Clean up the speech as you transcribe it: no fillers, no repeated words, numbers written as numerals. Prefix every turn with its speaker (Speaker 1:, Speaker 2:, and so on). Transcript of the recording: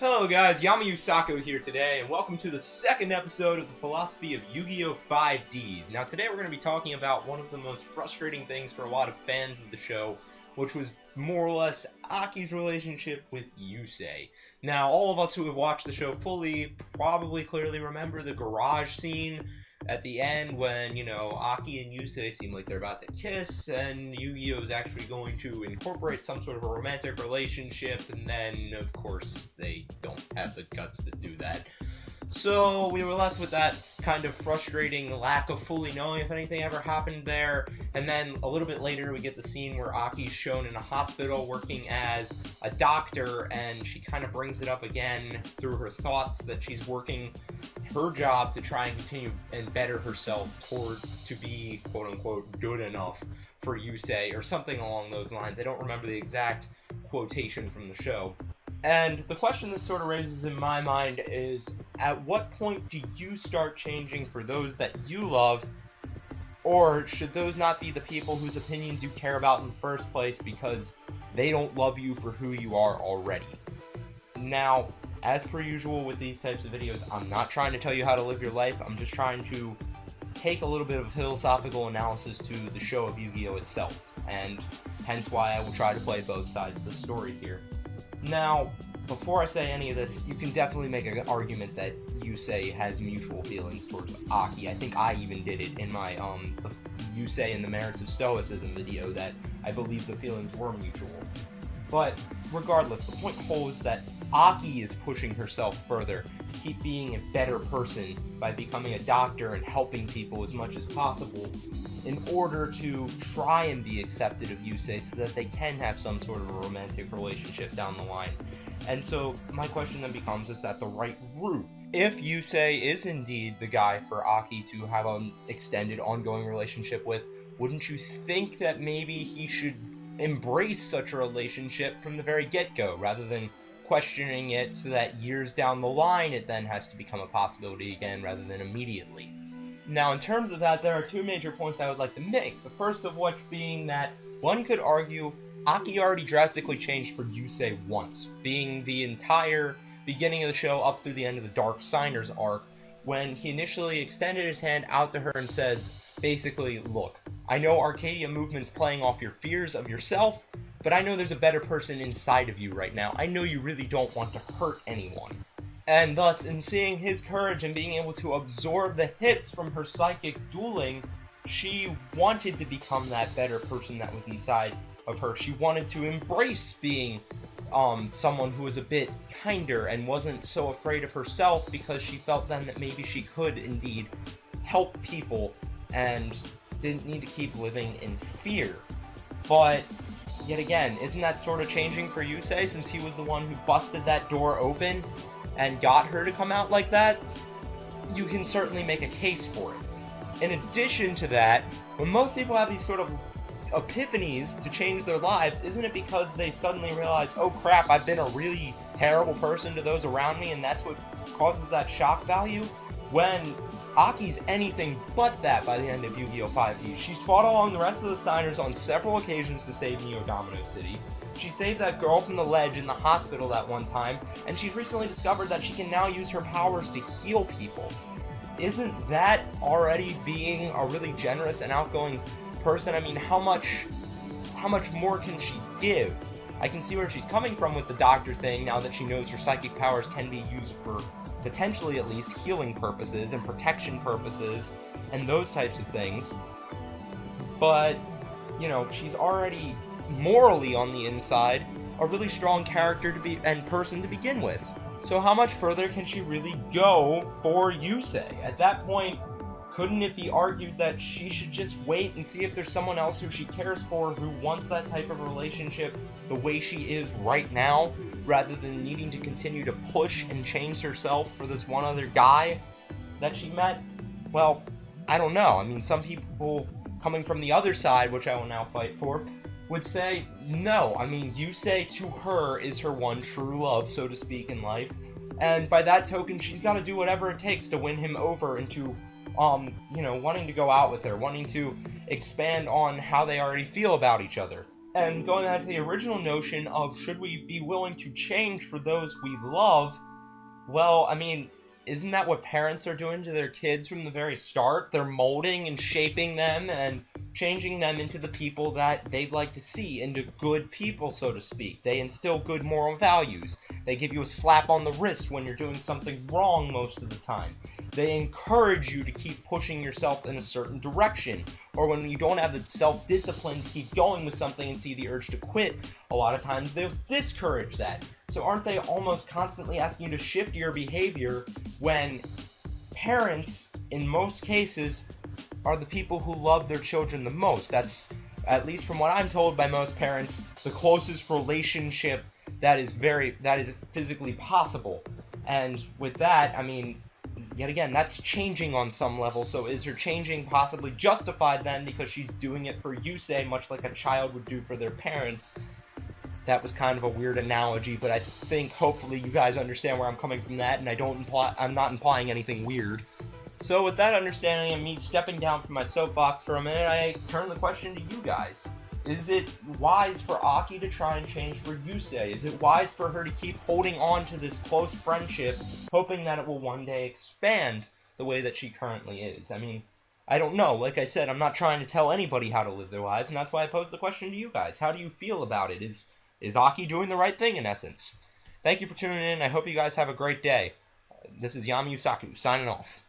Speaker 1: Hello guys, Yami Yusako here today, and welcome to the second episode of the philosophy of Yu-Gi-Oh! 5D's. Now today we're going to be talking about one of the most frustrating things for a lot of fans of the show, which was more or less Aki's relationship with Yusei. Now all of us who have watched the show fully probably clearly remember the garage scene at the end when, Aki and Yusei seem like they're about to kiss, and Yu-Gi-Oh! Is actually going to incorporate some sort of a romantic relationship, and then, of course, they don't have the guts to do that. So we were left with that kind of frustrating lack of fully knowing if anything ever happened there, and then a little bit later we get the scene where Aki's shown in a hospital working as a doctor, and she kind of brings it up again through her thoughts that she's working her job to try and continue and better herself to be quote-unquote good enough for Yusei, or something along those lines. I don't remember the exact quotation from the show. And the question this sort of raises in my mind is, at what point do you start changing for those that you love, or should those not be the people whose opinions you care about in the first place because they don't love you for who you are already? Now, as per usual with these types of videos, I'm not trying to tell you how to live your life, I'm just trying to take a little bit of philosophical analysis to the show of Yu-Gi-Oh! Itself, and hence why I will try to play both sides of the story here. Now, before I say any of this, you can definitely make an argument that Yusei has mutual feelings towards Aki. I think I even did it in my Yusei and the Merits of Stoicism video, that I believe the feelings were mutual. But regardless, the point holds that Aki is pushing herself further to keep being a better person by becoming a doctor and helping people as much as possible in order to try and be accepted of Yusei so that they can have some sort of a romantic relationship down the line. And so my question then becomes, is that the right route? If Yusei is indeed the guy for Aki to have an extended ongoing relationship with, wouldn't you think that maybe he should embrace such a relationship from the very get-go, rather than questioning it so that years down the line it then has to become a possibility again rather than immediately? Now, in terms of that, there are two major points I would like to make. The first of which being that one could argue Aki already drastically changed for Yusei once, being the entire beginning of the show up through the end of the Dark Signers arc, when he initially extended his hand out to her and said, basically, look, I know Arcadia Movement's playing off your fears of yourself, but I know there's a better person inside of you right now. I know you really don't want to hurt anyone. And thus, in seeing his courage and being able to absorb the hits from her psychic dueling, she wanted to become that better person that was inside of her. She wanted to embrace being someone who was a bit kinder and wasn't so afraid of herself, because she felt then that maybe she could indeed help people and didn't need to keep living in fear. But yet again, isn't that sort of changing for Yusei, since he was the one who busted that door open and got her to come out like that? You can certainly make a case for it. In addition to that, when most people have these sort of epiphanies to change their lives, isn't it because they suddenly realize, oh crap, I've been a really terrible person to those around me, and that's what causes that shock value? When Aki's anything but that by the end of Yu-Gi-Oh! 5D. She's fought along the rest of the signers on several occasions to save Neo Domino City. She saved that girl from the ledge in the hospital that one time, and she's recently discovered that she can now use her powers to heal people. Isn't that already being a really generous and outgoing person? I mean, how much more can she give? I can see where she's coming from with the doctor thing, now that she knows her psychic powers can be used for, potentially at least, healing purposes and protection purposes and those types of things. But, she's already morally on the inside a really strong character and person to begin with. So how much further can she really go for Yusei? At that point, couldn't it be argued that she should just wait and see if there's someone else who she cares for, who wants that type of relationship the way she is right now, rather than needing to continue to push and change herself for this one other guy that she met? Well, I don't know. I mean, some people coming from the other side, which I will now fight for, would say, no. I mean, Yusei to her is her one true love, so to speak, in life. And by that token, she's got to do whatever it takes to win him over into wanting to go out with her, wanting to expand on how they already feel about each other. And going back to the original notion of should we be willing to change for those we love, well, I mean, isn't that what parents are doing to their kids from the very start? They're molding and shaping them and changing them into the people that they'd like to see, into good people, so to speak. They instill good moral values. They give you a slap on the wrist when you're doing something wrong most of the time. They encourage you to keep pushing yourself in a certain direction. Or when you don't have the self-discipline to keep going with something and see the urge to quit, a lot of times they'll discourage that. So aren't they almost constantly asking you to shift your behavior when parents, in most cases, are the people who love their children the most? That's, at least from what I'm told by most parents, the closest relationship that is physically possible. And with that, I mean, yet again, that's changing on some level. So is her changing possibly justified then because she's doing it for Yusei, much like a child would do for their parents? That was kind of a weird analogy, but I think hopefully you guys understand where I'm coming from that, and I'm not implying anything weird. So with that understanding and me stepping down from my soapbox for a minute, I turn the question to you guys. Is it wise for Aki to try and change for Yusei? Is it wise for her to keep holding on to this close friendship, hoping that it will one day expand the way that she currently is? I mean, I don't know. Like I said, I'm not trying to tell anybody how to live their lives, and that's why I posed the question to you guys. How do you feel about it? Is Aki doing the right thing, in essence? Thank you for tuning in. I hope you guys have a great day. This is Yami Usaku, signing off.